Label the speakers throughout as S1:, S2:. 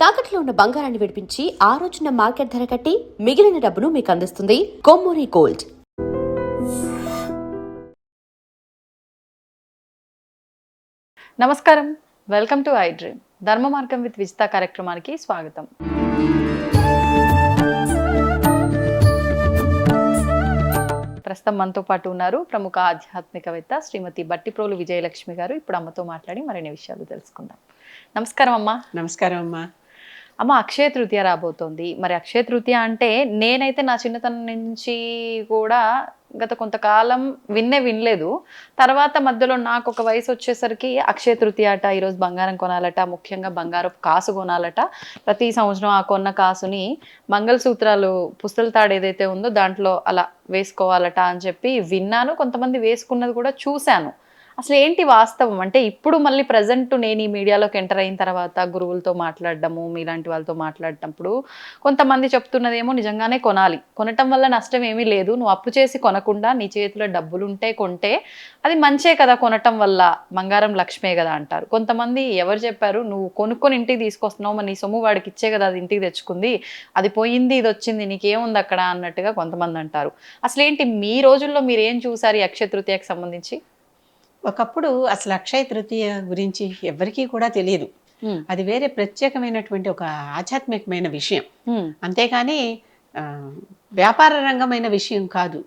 S1: తాకట్లో ఉన్న బంగారాన్ని విడిపించి ఆ రోజున మార్కెట్ ధర కట్టి మిగిలిన డబ్బును మీకు అందిస్తుంది కొమ్మూరి గోల్డ్.
S2: నమస్కారం, వెల్కమ్ టు ఐ డ్రీమ్. ధర్మ మార్గం విత్ విజిత కార్యక్రమానికి స్వాగతం. ప్రస్తుతం మనతో పాటు ఉన్నారు ప్రముఖ ఆధ్యాత్మికవేత్త శ్రీమతి బట్టిప్రోలు విజయలక్ష్మి గారు. ఇప్పుడు అమ్మతో మాట్లాడి మరిన్ని విషయాలు తెలుసుకుందాం. నమస్కారం అమ్మా.
S3: నమస్కారం అమ్మా.
S2: అమ్మ, అక్షయ తృతీయ రాబోతోంది. మరి అక్షయ తృతీయ అంటే నేనైతే నా చిన్నతనం నుంచి కూడా గత కొంతకాలం వినలేదు. తర్వాత మధ్యలో నాకు ఒక వయసు వచ్చేసరికి అక్షయ తృతీయ అట, ఈరోజు బంగారం కొనాలట, ముఖ్యంగా బంగారపు కాసు కొనాలట. ప్రతి సంవత్సరం ఆ కొన్న కాసుని మంగళసూత్రాలు పుస్తల తాడు ఏదైతే ఉందో దాంట్లో అలా వేసుకోవాలట అని చెప్పి విన్నాను. కొంతమంది వేసుకున్నది కూడా చూశాను. అసలు ఏంటి వాస్తవం అంటే, ఇప్పుడు మళ్ళీ ప్రజెంట్ నేను ఈ మీడియాలోకి ఎంటర్ అయిన తర్వాత గురువులతో మాట్లాడడము, మీలాంటి వాళ్ళతో మాట్లాడటప్పుడు కొంతమంది చెప్తున్నదేమో నిజంగానే కొనాలి, కొనటం వల్ల నష్టం ఏమీ లేదు, నువ్వు అప్పు చేసి కొనకుండా నీ చేతిలో డబ్బులుంటే కొంటే అది మంచే కదా, కొనటం వల్ల బంగారం లక్ష్మే కదా అంటారు. కొంతమంది ఎవరు చెప్పారు, నువ్వు కొనుక్కొని ఇంటికి తీసుకొస్తున్నావు, మరి నీ సొమ్ము వాడికి ఇచ్చే కదా అది ఇంటికి తెచ్చుకుంది, అది పోయింది ఇది వచ్చింది నీకేముంది అక్కడ అన్నట్టుగా కొంతమంది అంటారు. అసలు ఏంటి మీ రోజుల్లో మీరు ఏం చూసారు ఈ అక్షయ తృతీయకు సంబంధించి?
S3: ఒకప్పుడు అసలు అక్షయ తృతీయ గురించి ఎవరికీ కూడా తెలియదు. అది వేరే ప్రత్యేకమైనటువంటి ఒక ఆధ్యాత్మికమైన విషయం, అంతేకాని వ్యాపార రంగమైన విషయం కాదు.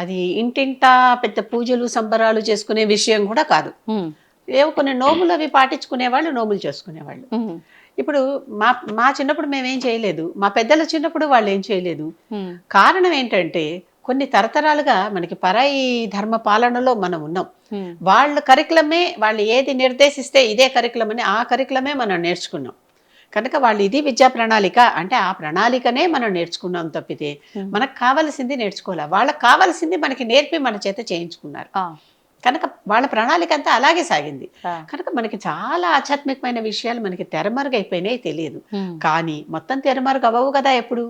S3: అది ఇంటింటా పెద్ద పూజలు సంబరాలు చేసుకునే విషయం కూడా కాదు. ఏవో కొన్ని నోములు అవి పాటించుకునేవాళ్ళు, నోములు చేసుకునేవాళ్ళు. ఇప్పుడు మా చిన్నప్పుడు మేమేం చేయలేదు, మా పెద్దల చిన్నప్పుడు వాళ్ళు ఏం చేయలేదు. కారణం ఏంటంటే, కొన్ని తరతరాలుగా మనకి పరాయి ధర్మ పాలనలో మనం ఉన్నాం. వాళ్ళ కరికులమే, వాళ్ళు ఏది నిర్దేశిస్తే ఇదే కరికులం అని ఆ కరికులమే మనం నేర్చుకున్నాం. కనుక వాళ్ళు ఇది విద్యా ప్రణాళిక అంటే ఆ ప్రణాళికనే మనం నేర్చుకున్నాం తప్పితే మనకు కావాల్సింది నేర్చుకోవాలి. వాళ్ళకి కావాల్సింది మనకి నేర్పి మన చేత చేయించుకున్నారు. కనుక వాళ్ళ ప్రణాళిక అంతా అలాగే సాగింది. కనుక మనకి చాలా ఆధ్యాత్మికమైన విషయాలు మనకి తెరమరుగైపోయినాయి, తెలియదు. కానీ మొత్తం తెరమరుగు అవ్వవు కదా. ఎప్పుడు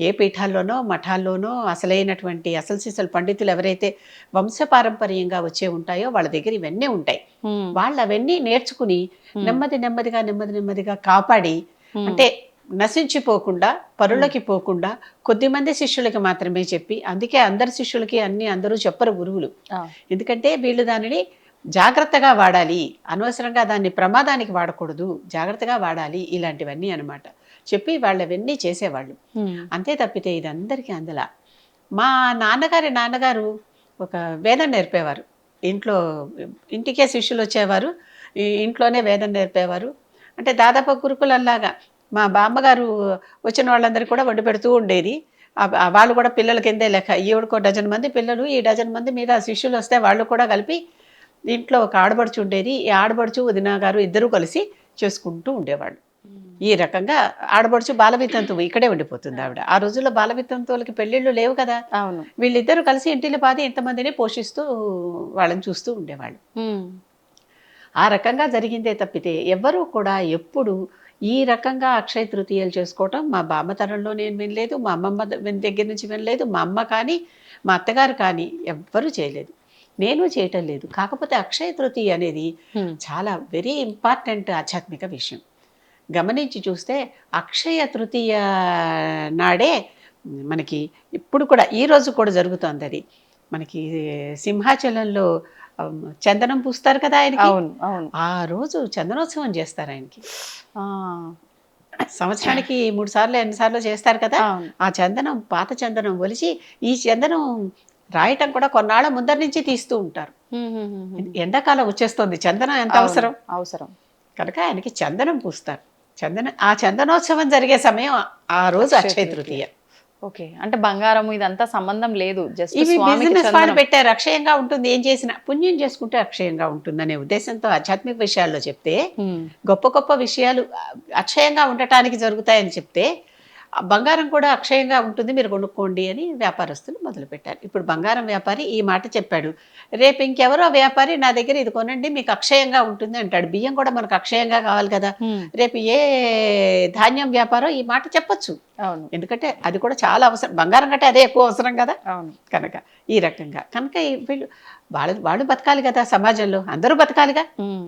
S3: ఏ పీఠాల్లోనో మఠాల్లోనో అసలైనటువంటి అసలు సిసలు పండితులు ఎవరైతే వంశపారంపర్యంగా వచ్చే ఉంటాయో వాళ్ళ దగ్గర ఇవన్నీ ఉంటాయి. వాళ్ళు అవన్నీ నేర్చుకుని నెమ్మదిగా కాపాడి, అంటే నశించిపోకుండా, పరులకి పోకుండా కొద్దిమంది శిష్యులకి మాత్రమే చెప్పి, అందుకే అందరి శిష్యులకి అందరూ చెప్పరు గురువులు. ఎందుకంటే వీళ్ళు దానిని జాగ్రత్తగా వాడాలి, అనవసరంగా దాన్ని ప్రమాదానికి వాడకూడదు, జాగ్రత్తగా వాడాలి, ఇలాంటివన్నీ అనమాట చెప్పి వాళ్ళవన్నీ చేసేవాళ్ళు. అంతే తప్పితే ఇది అందరికీ అందలా. మా నాన్నగారు ఒక వేదం నేర్పేవారు. ఇంటికే శిష్యులు వచ్చేవారు, ఇంట్లోనే వేదం నేర్పేవారు. అంటే దాదాపు గురుకులల్లాగా మా బామ్మగారు వచ్చిన వాళ్ళందరికీ కూడా వండి పెడుతూ ఉండేది. వాళ్ళు కూడా పిల్లల కిందే లెక్క. ఈవిడకో డజన్ మంది పిల్లలు, ఈ డజన్ మంది మీద శిష్యులు వస్తే వాళ్ళు కూడా కలిపి ఇంట్లో ఒక ఆడబడుచు ఉండేది. ఈ ఆడబడుచు వదిన గారు ఇద్దరూ కలిసి చేసుకుంటూ ఉండేవాళ్ళు. ఈ రకంగా ఆడబడుచు బాలవితంతువు ఇక్కడే ఉండిపోతుంది ఆవిడ. ఆ రోజుల్లో బాలవితంతువులకి పెళ్ళిళ్ళు లేవు కదా. వీళ్ళిద్దరూ కలిసి ఇంటిని పాది ఇంతమందిని పోషిస్తూ వాళ్ళని చూస్తూ ఉండేవాళ్ళు. ఆ రకంగా జరిగిందే తప్పితే ఎవ్వరూ కూడా ఎప్పుడు ఈ రకంగా అక్షయ తృతీయలు చేసుకోవటం మా బామ్మతనంలో నేను వినలేదు, మా అమ్మమ్మ దగ్గర నుంచి వినలేదు, మా అమ్మ కానీ మా అత్తగారు కానీ ఎవ్వరూ చేయలేదు, నేను చేయటం లేదు. కాకపోతే అక్షయ తృతీయ అనేది చాలా వెరీ ఇంపార్టెంట్ ఆధ్యాత్మిక విషయం. గమనించి చూస్తే అక్షయ తృతీయ నాడే మనకి ఇప్పుడు కూడా ఈ రోజు కూడా జరుగుతుంది. అది మనకి సింహాచలంలో చందనం పూస్తారు కదా ఆయనకి. ఆ రోజు చందనోత్సవం చేస్తారు ఆయనకి. సంవత్సరానికి 3 సార్లు ఎన్నిసార్లు చేస్తారు కదా. ఆ చందనం, పాత చందనం ఒలిచి ఈ చందనం రాయటం కూడా కొన్నాళ్ళ ముందర నుంచి తీస్తూ ఉంటారు. ఎండాకాలం వచ్చేస్తుంది, చందనం ఎంత అవసరం కనుక ఆయనకి చందనం పూస్తారు. ఆ చందనోత్సవం జరిగే సమయం ఆ రోజు అక్షయ తృతీయ.
S2: ఓకే, అంటే బంగారం ఇదంతా సంబంధం లేదు, జస్ట్
S3: ఇవి బిజినెస్ వాళ్ళు పెట్టారు. అక్షయంగా ఉంటుంది, ఏం చేసినా పుణ్యం చేసుకుంటే అక్షయంగా ఉంటుంది అనే ఉద్దేశంతో ఆధ్యాత్మిక విషయాల్లో చెప్తే, గొప్ప గొప్ప విషయాలు అక్షయంగా ఉండటానికి జరుగుతాయని చెప్తే, బంగారం కూడా అక్షయంగా ఉంటుంది మీరు కొనుక్కోండి అని వ్యాపారస్తులు మొదలుపెట్టారు. ఇప్పుడు బంగారం వ్యాపారి ఈ మాట చెప్పాడు, రేపు ఇంకెవరో వ్యాపారి నా దగ్గర ఇది కొనండి మీకు అక్షయంగా ఉంటుంది అంటాడు. బియ్యం కూడా మనకు అక్షయంగా కావాలి కదా. రేపు ఏ ధాన్యం వ్యాపారం ఈ మాట చెప్పొచ్చు.
S2: అవును
S3: ఎందుకంటే అది కూడా చాలా అవసరం, బంగారం కంటే అదే ఎక్కువ అవసరం కదా.
S2: అవును
S3: కనుక ఈ రకంగా కనుక వీళ్ళు వాళ్ళు బతకాలి కదా, సమాజంలో అందరూ బతకాలిగా.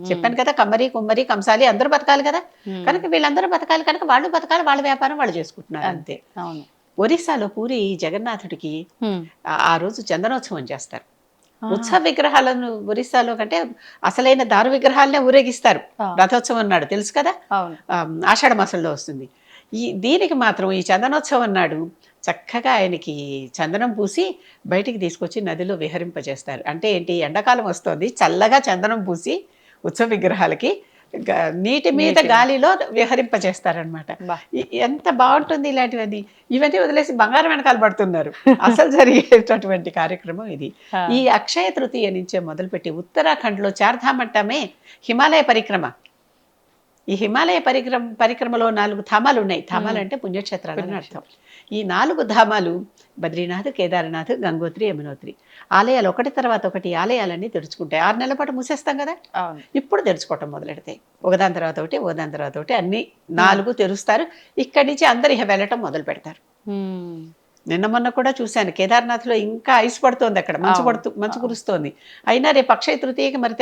S3: చెప్పాను కదా, కమ్మరి కుమ్మరి కంసాలి అందరూ బతకాలి కదా. కనుక వీళ్ళందరూ బతకాలి కనుక వాళ్ళు బతకాలి, వాళ్ళ వ్యాపారం వాళ్ళు చేసుకుంటున్నారు అంతే.
S2: అవును
S3: ఒరిస్సాలో పూరి జగన్నాథుడికి ఆ రోజు చందనోత్సవం చేస్తారు. ఉత్సవ విగ్రహాలను ఒరిస్సాలో కంటే అసలైన దారు విగ్రహాలనే ఊరేగిస్తారు రథోత్సవం నాడు, తెలుసు కదా.
S2: అవును
S3: ఆషాఢ మాసంలో వస్తుంది. దీనికి మాత్రం ఈ చందనోత్సవం నాడు చక్కగా ఆయనకి చందనం పూసి బయటికి తీసుకొచ్చి నదిలో విహరింపజేస్తారు. అంటే ఏంటి, ఎండాకాలం వస్తుంది, చల్లగా చందనం పూసి ఉత్సవ విగ్రహాలకి నీటి మీద గాలిలో విహరింపజేస్తారనమాట. ఎంత బాగుంటుంది ఇలాంటివన్నీ. ఇవన్నీ వదిలేసి బంగారం వెనకాల పడుతున్నారు. అసలు జరిగేటటువంటి కార్యక్రమం ఇది. ఈ అక్షయ తృతీయ నుంచే మొదలుపెట్టి ఉత్తరాఖండ్లో చార్ధామ్ అంటామే హిమాలయ పరిక్రమ. ఈ హిమాలయ పరిక్రమలో 4 ధామాలు ఉన్నాయి. ధామాలు అంటే పుణ్యక్షేత్రాలు అని అర్థం. ఈ 4 ధామాలు బద్రీనాథ్, కేదార్నాథ్, గంగోత్రి, యమునోత్రి ఆలయాలు ఒకటి తర్వాత ఒకటి ఆలయాలన్నీ తెరుచుకుంటాయి. 6 నెలల పాటు మూసేస్తాం కదా, ఇప్పుడు తెరుచుకోవటం మొదలెడతాయి. ఒకదాని తర్వాత ఒకటి, ఒకదాని తర్వాత ఒకటి అన్ని 4 తెరుస్తారు. ఇక్కడి నుంచి అందరు ఇక వెళ్ళటం మొదలు పెడతారు. నిన్న మొన్న కూడా చూశాను, కేదార్నాథ్లో ఇంకా ఐస్ పడుతోంది, అక్కడ మంచు కురుస్తోంది. అయినా రేపు అక్షయ తృతీయకి మరి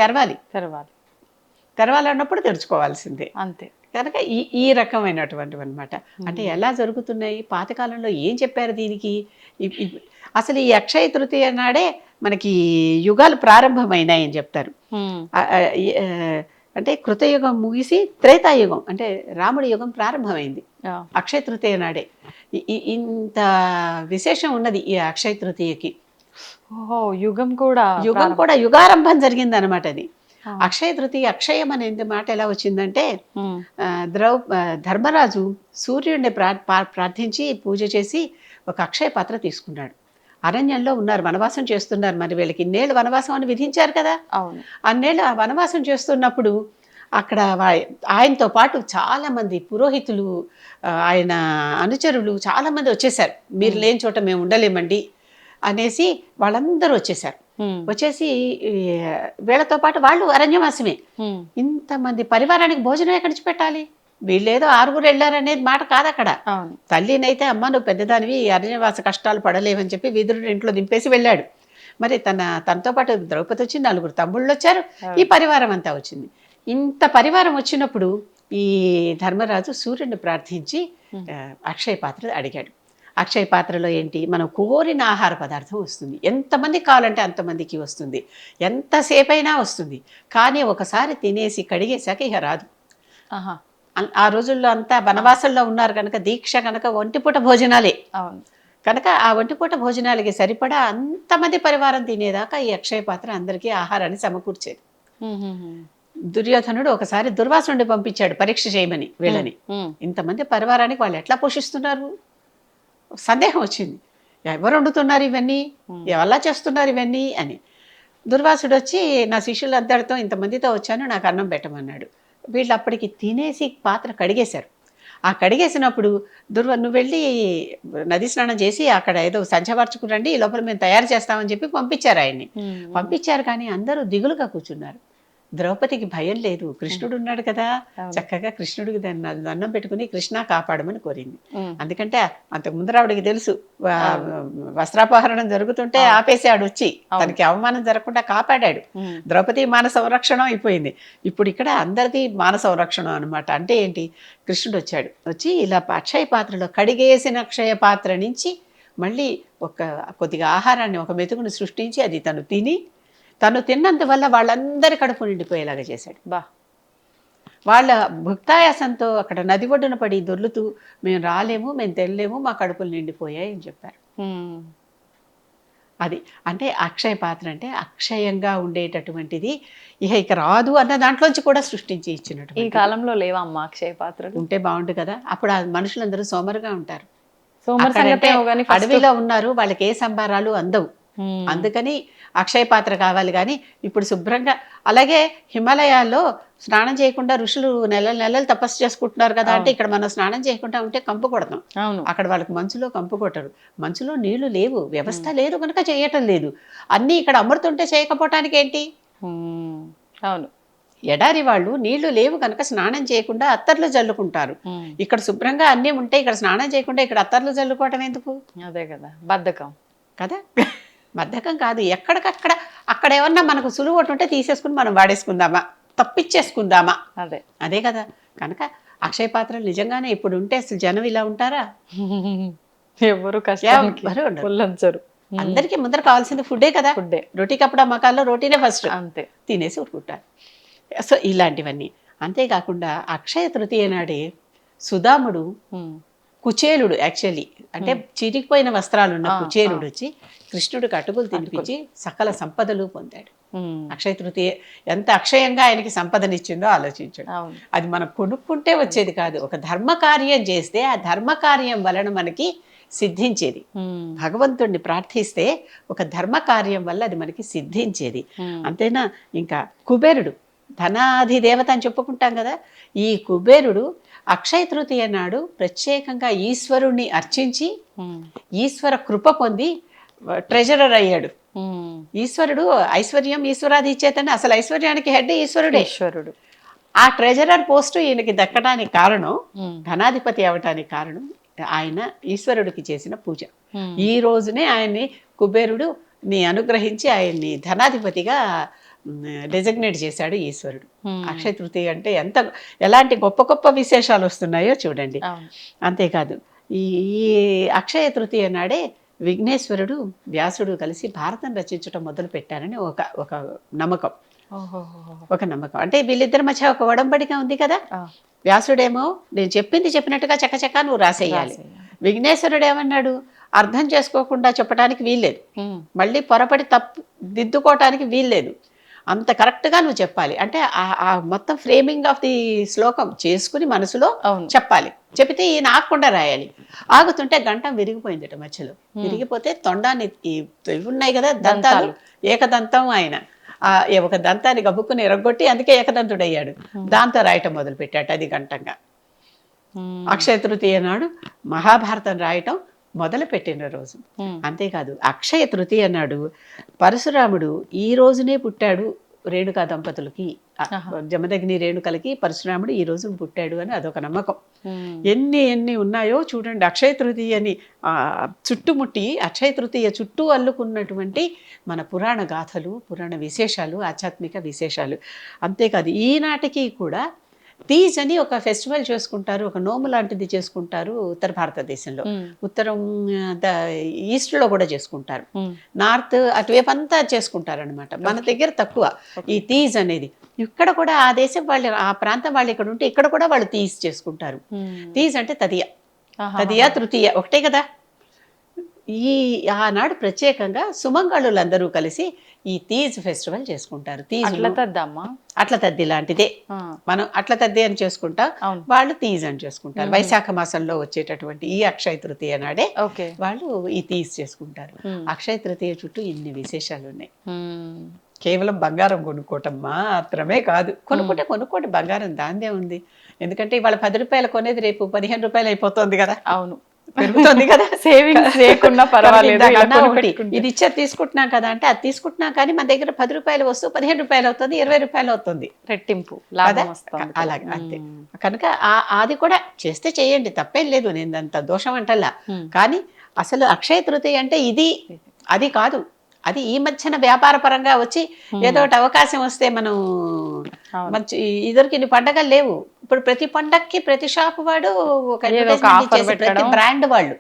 S3: తెరవాలన్నప్పుడు తెరుచుకోవాల్సిందే
S2: అంతే.
S3: కనుక ఈ రకమైనటువంటివి అనమాట. అంటే ఎలా జరుగుతున్నాయి, పాతకాలంలో ఏం చెప్పారు దీనికి. అసలు ఈ అక్షయ తృతీయ నాడే మనకి యుగాలు ప్రారంభమైనాయని చెప్తారు. అంటే కృతయుగం ముగిసి త్రేతాయుగం అంటే రాముడి యుగం ప్రారంభమైంది అక్షయ తృతీయ నాడే. ఇంత విశేషం ఉన్నది ఈ అక్షయ తృతీయకి.
S2: యుగం కూడా
S3: యుగారంభం జరిగింది అనమాట. అది అక్షయ తృతీయ, అక్షయం అనే మాట ఎలా వచ్చిందంటే ధర్మరాజు సూర్యుడిని ప్రార్థించి పూజ చేసి ఒక అక్షయ పాత్ర తీసుకున్నాడు. అరణ్యంలో ఉన్నారు, వనవాసం చేస్తున్నారు. మరి వీళ్ళకి ఇన్నేళ్ళు వనవాసం అని విధించారు కదా. అన్నేళ్ళు ఆ వనవాసం చేస్తున్నప్పుడు అక్కడ ఆయనతో పాటు చాలా మంది పురోహితులు, ఆయన అనుచరులు చాలా మంది వచ్చేసారు. మీరు లేని చోట మేము ఉండలేమండి అనేసి వాళ్ళందరూ వచ్చేసారు. వచ్చేసి వీళ్ళతో పాటు వాళ్ళు అరణ్యవాసమే. ఇంతమంది పరివారానికి భోజనం ఎక్కడి నుంచి పెట్టాలి? వీళ్ళేదో 6 వెళ్ళారనేది మాట కాదు అక్కడ. తల్లినైతే అమ్మ నువ్వు పెద్దదానివి, అరణ్యవాస కష్టాలు పడలేవని చెప్పి విదురుడు ఇంట్లో దింపేసి వెళ్ళాడు. మరి తనతో పాటు ద్రౌపది వచ్చి 4 తమ్ముళ్ళు వచ్చారు, ఈ పరివారం అంతా వచ్చింది. ఇంత పరివారం వచ్చినప్పుడు ఈ ధర్మరాజు సూర్యుడిని ప్రార్థించి అక్షయ పాత్ర అడిగాడు. అక్షయ పాత్రలో ఏంటి, మనం కోరిన ఆహార పదార్థం వస్తుంది. ఎంతమందికి కావాలంటే అంతమందికి వస్తుంది, ఎంతసేపు అయినా వస్తుంది. కానీ ఒకసారి తినేసి కడిగేశాక ఇక రాదు. ఆ రోజుల్లో అంతా వనవాసంలో ఉన్నారు కనుక, దీక్ష కనుక ఒంటిపూట భోజనాలే. కనుక ఆ ఒంటిపూట భోజనాలకి సరిపడా అంతమంది పరివారం తినేదాకా ఈ అక్షయ పాత్ర అందరికీ ఆహారాన్ని సమకూర్చేది. దుర్యోధనుడు ఒకసారి దుర్వాసుని పంపించాడు పరీక్ష చేయమని వీళ్ళని. ఇంతమంది పరివారానికి వాళ్ళు ఎట్లా పోషిస్తున్నారు సందేహం వచ్చింది. ఎవరు వండుతున్నారు ఇవన్నీ, ఎవలా చేస్తున్నారు ఇవన్నీ అని. దుర్వాసుడు వచ్చి నా శిష్యులు అందరితో ఇంతమందితో వచ్చాను, నాకు అన్నం పెట్టమన్నాడు. వీళ్ళు అప్పటికి తినేసి పాత్ర కడిగేశారు. ఆ కడిగేసినప్పుడు నువ్వు వెళ్ళి నది స్నానం చేసి అక్కడ ఏదో సంచవార్చుకురండి, ఈ లోపల మేము తయారు చేస్తామని చెప్పి పంపించారు ఆయన్ని. పంపించారు కానీ అందరూ దిగులుగా కూర్చున్నారు. ద్రౌపదికి భయం లేదు, కృష్ణుడు ఉన్నాడు కదా, చక్కగా కృష్ణుడికి దండం పెట్టుకుని కృష్ణ కాపాడమని కోరింది. అందుకంటే అంతకు ముందర ఆవిడికి తెలుసు వస్త్రాపహరణం జరుగుతుంటే ఆపేసాడు వచ్చి, తనకి అవమానం జరగకుండా కాపాడాడు. ద్రౌపది మాన సంరక్షణ అయిపోయింది. ఇప్పుడు ఇక్కడ అందరిది మాన సంరక్షణ అనమాట. అంటే ఏంటి, కృష్ణుడు వచ్చి ఇలా అక్షయ పాత్రలో కడిగేసిన అక్షయ పాత్ర నుంచి మళ్ళీ కొద్దిగా ఆహారాన్ని, ఒక మెతుకుని సృష్టించి అది తను తిన్నందువల్ల వాళ్ళందరి కడుపు నిండిపోయేలాగా చేశాడు. వాళ్ళ భుక్తాయాసంతో అక్కడ నది ఒడ్డున పడి దొర్లుతూ మేము రాలేము, మేము తెల్లేము, మా కడుపులు నిండిపోయాయి అని చెప్పారు. అది అంటే అక్షయ పాత్ర అంటే అక్షయంగా ఉండేటటువంటిది, ఇక రాదు అన్న దాంట్లోంచి కూడా సృష్టించి ఇచ్చినట్టు.
S2: ఈ కాలంలో లేవా అమ్మ అక్షయ పాత్రలు?
S3: ఉంటే బాగుండు కదా. అప్పుడు ఆ మనుషులందరూ సోమరుగా ఉంటారు.
S2: అడవిలో
S3: ఉన్నారు, వాళ్ళకి ఏ సంబారాలు అందవు. అందుకని అక్షయ పాత్ర కావాలి. కానీ ఇప్పుడు శుభ్రంగా, అలాగే హిమాలయాల్లో స్నానం చేయకుండా ఋషులు నెలలు తపస్సు చేసుకుంటున్నారు కదా. అంటే ఇక్కడ మనం స్నానం చేయకుండా ఉంటే కంపు కొడతాం. అక్కడ వాళ్ళకి మంచులో కంపు కొట్టరు, మంచులో నీళ్లు లేవు, వ్యవస్థ లేదు కనుక చేయటం లేదు. అన్నీ ఇక్కడ అమృతుంటే చేయకపోవటానికి ఏంటి.
S2: అవును,
S3: ఎడారి వాళ్ళు నీళ్లు లేవు కనుక స్నానం చేయకుండా అత్తర్లు జల్లుకుంటారు. ఇక్కడ శుభ్రంగా అన్నీ ఉంటే ఇక్కడ స్నానం చేయకుండా ఇక్కడ అత్తర్లు జల్లుకోవటం ఎందుకు?
S2: అదే కదా బద్ధకం
S3: కదా. బద్ధకం కాదు, ఎక్కడికక్కడ అక్కడ ఏమన్నా మనకు సులువు ఒకటి ఉంటే తీసేసుకుని మనం వాడేసుకుందామా, తప్పించేసుకుందామా, అదే కదా. కనుక అక్షయ పాత్రలు నిజంగానే ఇప్పుడు ఉంటే అసలు జనం ఇలా ఉంటారా?
S2: ఎవరు కష్టానికి పుల్లంచరు.
S3: అందరికీ ముందర కావాల్సింది ఫుడ్డే కదా.
S2: ఫుడ్డే.
S3: రోటీ కప్పుడా మకాల్లో రోటీనే ఫస్ట్,
S2: అంతే,
S3: తినేసి ఊరుకుంటారు. సో ఇలాంటివన్నీ. అంతేకాకుండా అక్షయ తృతీయ నాడే సుధాముడు కుచేలుడు, యాక్చువల్లీ అంటే చిరిగిపోయిన వస్త్రాలు ఉన్న కుచేలుడు వచ్చి కృష్ణుడికి అటుకులు తినిపించి సకల సంపదలు పొందాడు. అక్షయ తృతీయ ఎంత అక్షయంగా ఆయనకి సంపదనిచ్చిందో ఆలోచించాడు. అది మనం కొనుక్కుంటే వచ్చేది కాదు, ఒక ధర్మకార్యం చేస్తే ఆ ధర్మకార్యం వలన మనకి సిద్ధించేది. భగవంతుడిని ప్రార్థిస్తే ఒక ధర్మకార్యం వల్ల అది మనకి సిద్ధించేది. అంతేనా. ఇంకా కుబేరుడు ధనాధి దేవత అని చెప్పుకుంటాం కదా. ఈ కుబేరుడు అక్షయ తృతీయ నాడు ప్రత్యేకంగా ఈశ్వరుణ్ణి అర్చించి ఈశ్వర కృప పొంది ట్రెజరర్ అయ్యాడు. ఈశ్వరుడు ఐశ్వర్యం ఈశ్వరాది ఇచ్చేతనే, అసలు ఐశ్వర్యానికి హెడ్ ఈశ్వరుడు. ఆ ట్రెజరర్ పోస్టు ఈయనకి దక్కడానికి కారణం, ధనాధిపతి అవటానికి కారణం ఆయన ఈశ్వరుడికి చేసిన పూజ. ఈ రోజునే ఆయన్ని కుబేరుడు అనుగ్రహించి ఆయన్ని ధనాధిపతిగా డెసిగ్నేట్ చేశాడు ఈశ్వరుడు. అక్షయ తృతీయ అంటే ఎలాంటి గొప్ప గొప్ప విశేషాలు వస్తున్నాయో చూడండి. అంతేకాదు ఈ అక్షయ తృతీయ నాడే విఘ్నేశ్వరుడు వ్యాసుడు కలిసి భారతం రచించడం మొదలు పెట్టారని ఒక నమ్మకం. అంటే వీళ్ళిద్దరి మధ్య ఒక ఒడంబడిక ఉంది కదా. వ్యాసుడేమో నేను చెప్పినట్టుగా చకచకా నువ్వు రాసేయాలి. విఘ్నేశ్వరుడు ఏమన్నాడు, అర్థం చేసుకోకుండా చెప్పడానికి వీల్లేదు, మళ్ళీ పొరపడి తప్పు దిద్దుకోవటానికి వీల్లేదు, అంత కరెక్ట్గా నువ్వు చెప్పాలి. అంటే ఆ మొత్తం ఫ్రేమింగ్ ఆఫ్ ది శ్లోకం చేసుకుని మనసులో చెప్పాలి. చెబితే ఈయన ఆగకుండా రాయాలి. ఆగుతుంటే గంటం విరిగిపోయిందట మధ్యలో. విరిగిపోతే తొండాన్ని ఇవి ఉన్నాయి కదా దంతాలు, ఏకదంతం ఆయన ఒక దంతాన్ని గబుక్కుని ఎరగొట్టి అందుకే ఏకదంతుడయ్యాడు. దాంతో రాయటం మొదలు పెట్టాట. అది గంటంగా అక్షయ తృతీయ నాడు మహాభారతం రాయటం మొదలు పెట్టిన రోజు. అంతేకాదు అక్షయ తృతీయ నాడు పరశురాముడు ఈ రోజునే పుట్టాడు. రేణుకా దంపతులకి, జమదగ్ని రేణుకలకి పరశురాముడు ఈ రోజు పుట్టాడు అని అదొక నమ్మకం. ఎన్ని ఉన్నాయో చూడండి. అక్షయ తృతీయని చుట్టుముట్టి అక్షయ తృతీయ చుట్టూ అల్లుకున్నటువంటి మన పురాణ గాథలు, పురాణ విశేషాలు, ఆధ్యాత్మిక విశేషాలు. అంతేకాదు ఈనాటికి కూడా తీజ్ అని ఒక ఫెస్టివల్ చేసుకుంటారు, ఒక నోము లాంటిది చేసుకుంటారు ఉత్తర భారతదేశంలో. ఉత్తరం ఈస్ట్లో కూడా చేసుకుంటారు, నార్త్ అటువైపు అంతా చేసుకుంటారు అనమాట. మన దగ్గర తక్కువ ఈ తీజ్ అనేది. ఇక్కడ కూడా ఆ దేశం వాళ్ళు, ఆ ప్రాంతం వాళ్ళు ఇక్కడ ఉంటే ఇక్కడ కూడా వాళ్ళు తీజ్ చేసుకుంటారు. తీజ్ అంటే తదియా తృతీయ ఒకటే కదా. ఆనాడు ప్రత్యేకంగా సుమంగళులందరూ కలిసి ఈ తీజ్ ఫెస్టివల్ చేసుకుంటారు. అట్ల తద్ది లాంటిదే. మనం అట్ల తద్ది అని చేసుకుంటాం, వాళ్ళు తీజ్ అని చేసుకుంటారు. వైశాఖ మాసంలో వచ్చేటటువంటి ఈ అక్షయ తృతీయ నాడే వాళ్ళు ఈ తీజ్ చేసుకుంటారు. అక్షయ తృతీయ చుట్టూ ఇన్ని విశేషాలు ఉన్నాయి. కేవలం బంగారం కొనుక్కోవటం మాత్రమే కాదు. కొనుక్కోండి బంగారం, దాందే ఉంది. ఎందుకంటే ఇవాళ 10 రూపాయలు కొనేది రేపు 15 రూపాయలు అయిపోతుంది కదా. అవును, పెరుగుతుంది కదా. సేవింగ్స్ లేకున్నా పర్వాలేదు, ఇది ఇచ్చేది తీసుకుంటున్నాం కదా అంటే అది తీసుకుంటున్నాం, కానీ మన దగ్గర 10 రూపాయలు వస్తువు 15 రూపాయలు అవుతుంది, 20 రూపాయలు అవుతుంది, రెట్టింపు అలాగే. అంతే. కనుక అది కూడా చేస్తే చేయండి, తప్పేం లేదు, నేను అంత దోషం అంటల్లా. కానీ అసలు అక్షయ తృతీయ అంటే ఇది అది కాదు. అది ఈ మధ్యన వ్యాపార పరంగా వచ్చి ఏదో ఒకటి అవకాశం వస్తే మనం మంచి ఇద్దరికి ఇన్ని పండగలు లేవు. ఇప్పుడు ప్రతి పండక్కి ప్రతి షాప్ వాడు ఒక ప్రతి బ్రాండ్ వాళ్ళు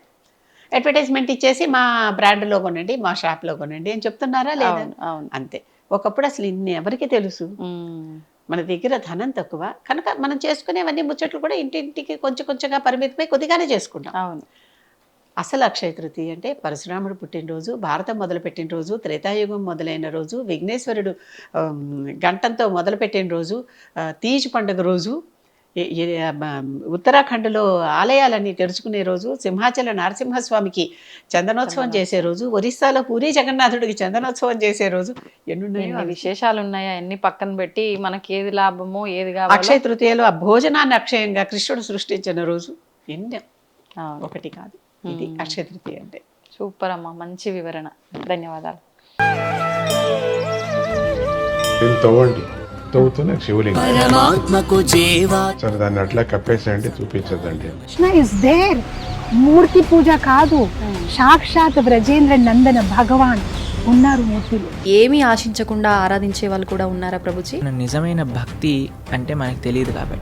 S3: అడ్వర్టైజ్మెంట్ ఇచ్చేసి మా బ్రాండ్లో కొనండి, మా షాప్లో కొనండి అని చెప్తున్నారా లేదా? అంతే. ఒకప్పుడు అసలు ఇన్ని ఎవరికి తెలుసు? మన దగ్గర ధనం తక్కువ కనుక మనం చేసుకునేవన్నీ ముచ్చట్లు కూడా ఇంటింటికి కొంచెంగా పరిమితమై కొద్దిగానే చేసుకుంటాం. అవును. అసలు అక్షయ తృతీయ అంటే పరశురాముడు పుట్టినరోజు, భారతం మొదలుపెట్టిన రోజు, త్రేతాయుగం మొదలైన రోజు, విఘ్నేశ్వరుడు గంటంతో మొదలుపెట్టిన రోజు, తీజ్ పండుగ రోజు, ఉత్తరాఖండ్లో ఆలయాలన్నీ తెరుచుకునే రోజు, సింహాచల నరసింహస్వామికి చందనోత్సవం చేసే రోజు, ఒరిస్సాలో పూరీ జగన్నాథుడికి చందనోత్సవం చేసే రోజు. ఎన్ని
S2: విశేషాలు ఉన్నాయా, ఎన్ని పక్కన పెట్టి మనకి ఏది లాభమో ఏది కావాలో.
S3: అక్షయ తృతీయలో ఆ భోజనాన్ని అక్షయంగా కృష్ణుడు సృష్టించిన రోజు ఎన్నో, ఒకటి కాదు. ఇది అక్షయ తృతీయ అంటే.
S2: సూపర్ అమ్మా, మంచి వివరణ, ధన్యవాదాలు.
S4: తవ్వుతున్న శివలింగం.
S5: పరమాత్మకు జీవా
S4: సరే దాన్ని అట్లా కప్పేసేయండి, చూపించదండి.
S6: Krishna is there. మూర్తి పూజ కాదు, సాక్షాత్ బ్రజేంద్ర నందన భగవాన్ ఉన్నారు మూర్తిలో.
S7: ఏమీ ఆశించకుండా ఆరాధించే వాళ్ళు కూడా ఉన్నారా ప్రభుజీ?
S5: నిజమైన భక్తి అంటే మనకు తెలియదు కాబట్టి